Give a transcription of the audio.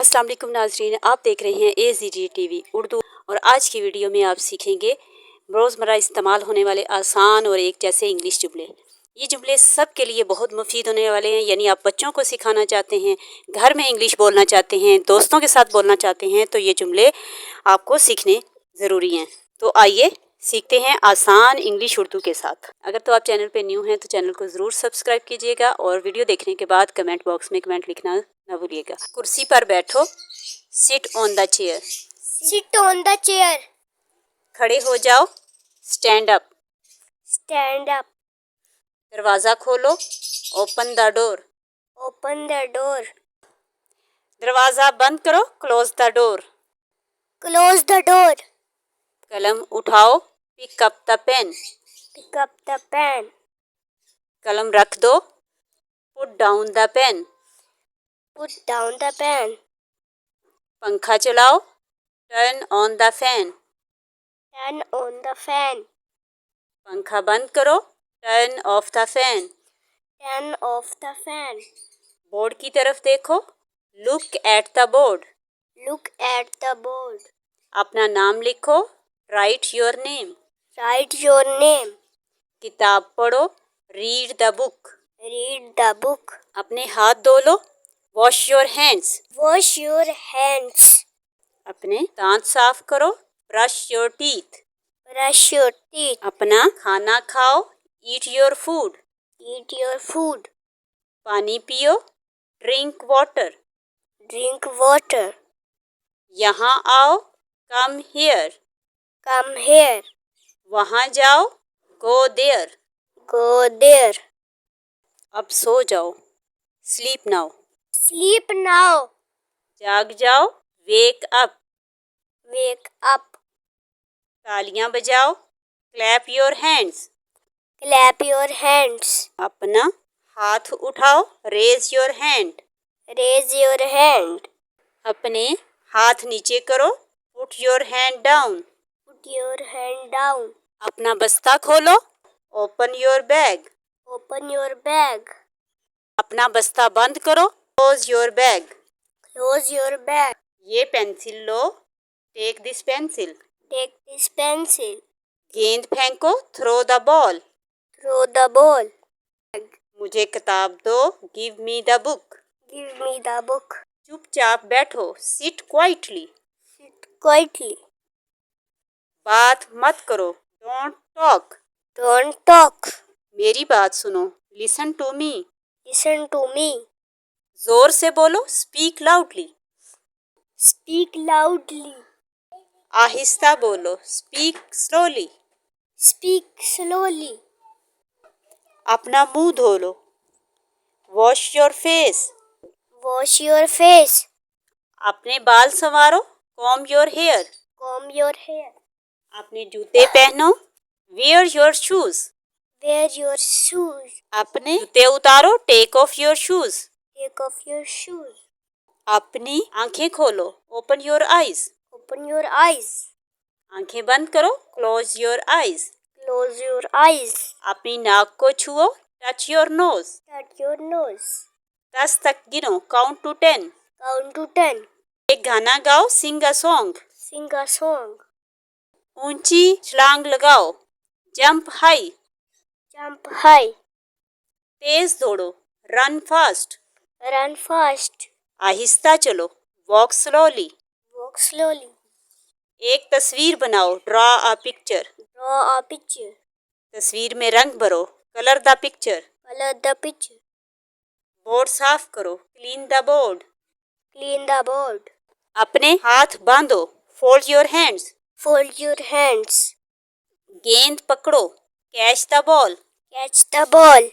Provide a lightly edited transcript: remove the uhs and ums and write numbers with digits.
अस्सलाम वालेकुम नाज़रीन, आप देख रहे हैं AZD TV उर्दू। और आज की वीडियो में आप सीखेंगे रोज़मर्रा इस्तेमाल होने वाले आसान और एक जैसे इंग्लिश जुमले। ये जुमले सब के लिए बहुत मुफीद होने वाले हैं। यानी आप बच्चों को सिखाना चाहते हैं, घर में इंग्लिश बोलना चाहते हैं, दोस्तों के साथ बोलना चाहते हैं, तो ये जुमले आपको सीखने ज़रूरी हैं। तो आइए सीखते हैं आसान इंग्लिश उर्दू के साथ। अगर तो आप चैनल पे न्यू हैं तो चैनल को ज़रूर सब्सक्राइब कीजिएगा और वीडियो देखने के बाद कमेंट बॉक्स में कमेंट लिखना ना भूलिएगा। कुर्सी पर बैठो, sit on the chair. Sit on the chair. खड़े हो जाओ, स्टैंड अप। Stand up. दरवाज़ा खोलो, open the door. Open the door. दरवाज़ा बंद करो, close the door. Close the door. कलम उठाओ, pick up the pen. Pick up the pen. कलम रख दो, put down the pen. Put down the pen. पंखा चलाओ, turn on the fan. Turn on the fan. पंखा बंद करो, turn off the fan. Turn off the fan. Board की तरफ देखो, look at the board. Look at the board. अपना नाम लिखो, write your name. Write your name. किताब पढ़ो, read the book. Read the book. अपने हाथ धो लो, wash your hands. Wash your hands. अपने दांत साफ करो, brush your teeth. Brush your teeth. अपना खाना खाओ, eat your food. Eat your food. पानी पियो, ड्रिंक वाटर। Drink water. यहाँ आओ, कम हियर। Come here. वहाँ जाओ, गो देयर। Go there. अब सो जाओ, स्लीप नाउ। Sleep now. जाग जाओ, वेक अप। वेक अप। तालियां बजाओ, clap your hands. Clap your hands. अपना हाथ उठाओ, raise your hand. Raise your hand. अपने हाथ नीचे करो, put your hand down. Put your hand down. अपना बस्ता खोलो, open your bag. Open your bag. अपना बस्ता बंद करो, close your bag. Close your bag. ये पेंसिल लो, take this pencil. Take this pencil. गेंद फेंको, throw the ball. Throw the ball. मुझे किताब दो, give me the book. Give me the book. चुपचाप बैठो, सिट क्वाइटली। Sit quietly. बात मत करो, डोंट टॉक। Don't talk. मेरी बात सुनो, listen to me. Listen to me. जोर से बोलो, स्पीक लाउडली। Speak loudly. आहिस्ता बोलो, स्पीक स्लोली। Speak slowly. अपना मुंह धो लो, wash your face. Wash your face. अपने बाल संवारो, comb your hair. Comb your hair. अपने जूते पहनो, wear your shoes. Wear your shoes. अपने जूते उतारो, take off your shoes. Take off your shoes. अपनी आंखें खोलो, open your eyes. Open your eyes. आंखें बंद करो, close your eyes. Close your eyes. अपनी नाक को छुओ, touch your nose. Touch your nose. 10 तक गिनो, काउंट टू 10। Count to 10। एक गाना गाओ, सिंग a song. Singh a song. ऊंची छलांग लगाओ, जंप हाई। Jump high. तेज दौड़ो, रन फास्ट। Run fast. आहिस्ता चलो, वॉक स्लोली। Walk slowly. एक तस्वीर बनाओ, draw a picture. Draw a picture. तस्वीर में रंग भरो, colour the picture. Colour the picture. Board साफ करो, clean the board. Clean the board. अपने हाथ बांधो, fold your hands. Fold your hands. गेंद पकड़ो, catch the ball. Catch the ball.